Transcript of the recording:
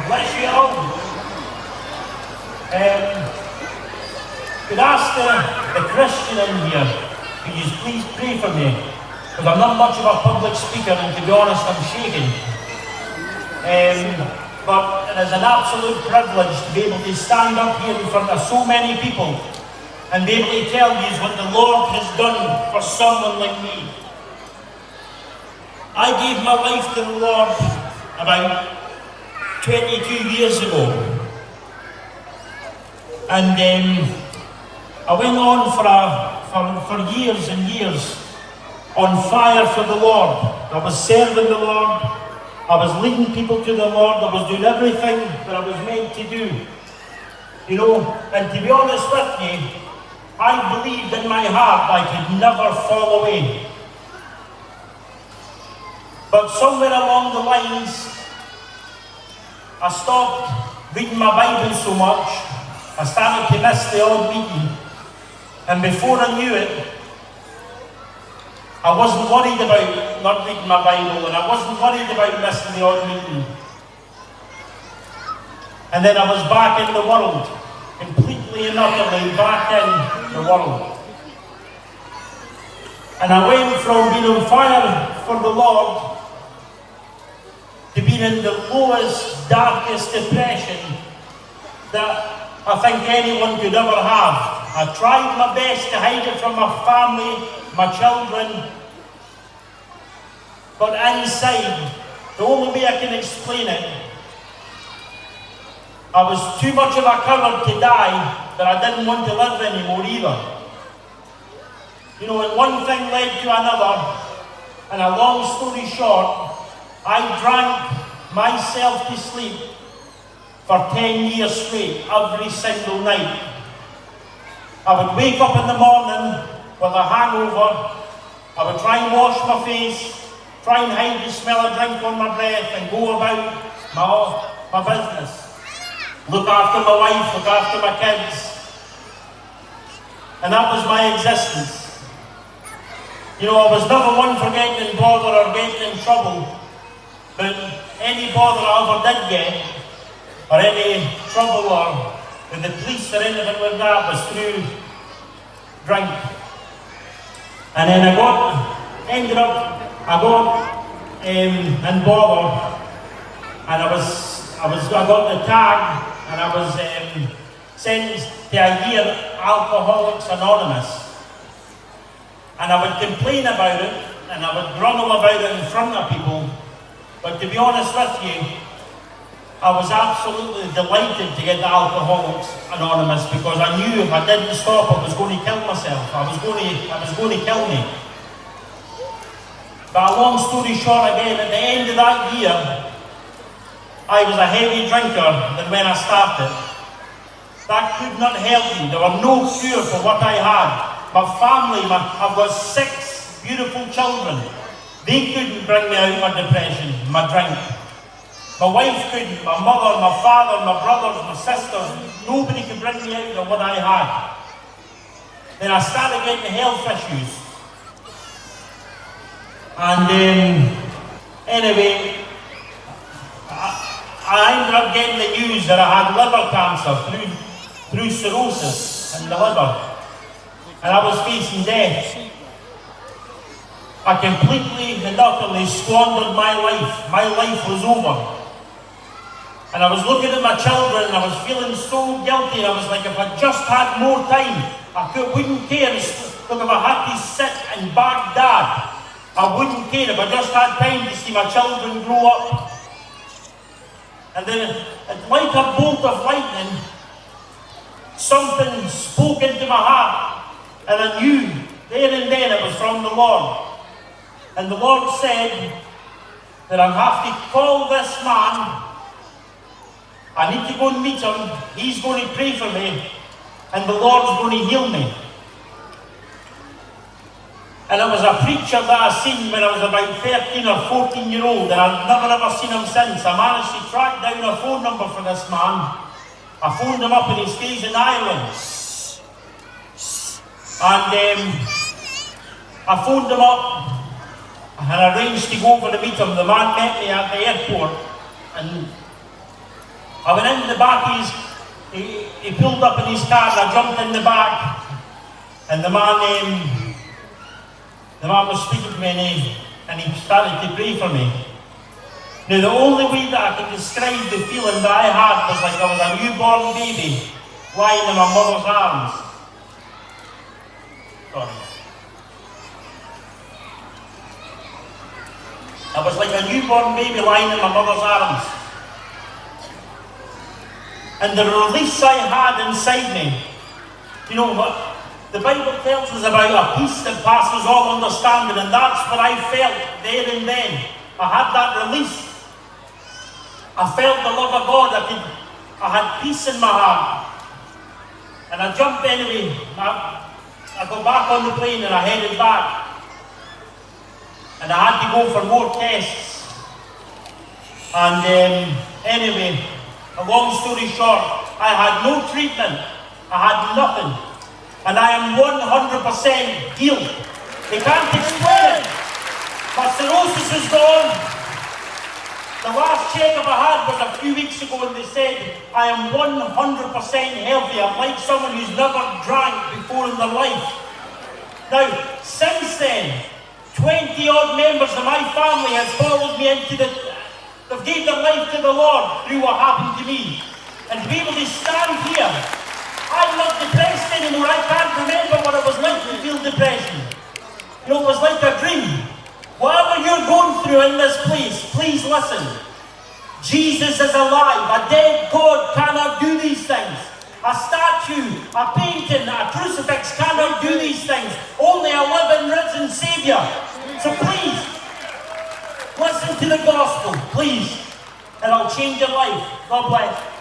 Bless you all. Could ask the Christian in here, could you please pray for me? Because I'm not much of a public speaker, and to be honest, I'm shaking. But it is an absolute privilege to be able to stand up here in front of so many people and be able to tell you what the Lord has done for someone like me. I gave my life to the Lord about 22 years ago. And I went on for years and years on fire for the Lord. I was serving the Lord. I was leading people to the Lord. I was doing everything that I was meant to do. You know, and to be honest with you, I believed in my heart I could never fall away. But somewhere along the lines, I stopped reading my Bible so much. I started to miss the odd meeting. And before I knew it, I wasn't worried about not reading my Bible, and I wasn't worried about missing the odd meeting. And then I was back in the world, completely and utterly back in the world. And I went from being on fire for the Lord to being in the lowest, darkest depression that I think anyone could ever have. I tried my best to hide it from my family, my children, but inside, the only way I can explain it, I was too much of a coward to die, that I didn't want to live anymore either. You know, and one thing led to another, and a long story short, I drank myself to sleep for 10 years straight, every single night. I would wake up in the morning with a hangover. I would try and wash my face, try and hide the smell of drink on my breath, and go about my business. Look after my wife, look after my kids. And that was my existence. You know, I was never one for getting in bother or getting in trouble, but any bother I ever did get, or any trouble or with the police or anything like that, was through drink. And then I got in bother, and I got the tag, and I was sentenced to a year Alcoholics Anonymous. And I would complain about it, and I would grumble about it in front of people, but to be honest with you, I was absolutely delighted to get the Alcoholics Anonymous, because I knew if I didn't stop, I was going to kill myself. I was going to kill me. But a long story short, again, at the end of that year, I was a heavy drinker than when I started. That could not help me. There were no cure for what I had. My family, I've got 6 beautiful children. They couldn't bring me out of my depression, my drink. My wife couldn't, my mother, my father, my brothers, my sisters, nobody could bring me out of what I had. Then I started getting health issues. And anyway, I ended up getting the news that I had liver cancer through cirrhosis in the liver. And I was facing death. I completely and utterly squandered my life. My life was over. And I was looking at my children, and I was feeling so guilty. I was like, if I just had more time, wouldn't care. Look, if I had to sit in Baghdad, I wouldn't care. If I just had time to see my children grow up. And then, like a bolt of lightning, something spoke into my heart, and I knew there and then it was from the Lord. And the Lord said that I have to call this man. I need to go and meet him. He's going to pray for me, and the Lord's going to heal me. And it was a preacher that I seen when I was about 13 or 14 year old, and I've never ever seen him since. I managed to track down a phone number for this man. I phoned him up, and he stays in Ireland. And I phoned him up and arranged to go over to meet him. The man met me at the airport, and I went into the back, he pulled up in his car and I jumped in the back. And the man was speaking to me and he started to pray for me. Now the only way that I could describe the feeling that I had was like I was a newborn baby lying in my mother's arms. Sorry. I was like a newborn baby lying in my mother's arms. And the release I had inside me, you know what? The Bible tells us about a peace that passes all understanding, and that's what I felt there and then. I had that release. I felt the love of God. I had peace in my heart. And I jumped anyway. I got back on the plane and I headed back. And I had to go for more tests. And anyway, a long story short, I had no treatment. I had nothing. And I am 100% healed. They can't explain it. My cirrhosis is gone. The last check-up I had was a few weeks ago and they said I am 100% healthy. I'm like someone who's never drank before in their life. Now, since then, 20 odd members of my family has followed me they've gave their life to the Lord through what happened to me. And to be able to stand here, I'm not depressed anymore. I can't remember what it was like to feel depression. You know, it was like a dream. Whatever you're going through in this place, please listen. Jesus is alive. A dead God cannot do these things. A statue, a painting, a crucifix cannot do these things. Only a living, risen Saviour. So please, listen to the gospel, please. And it'll change your life. God bless.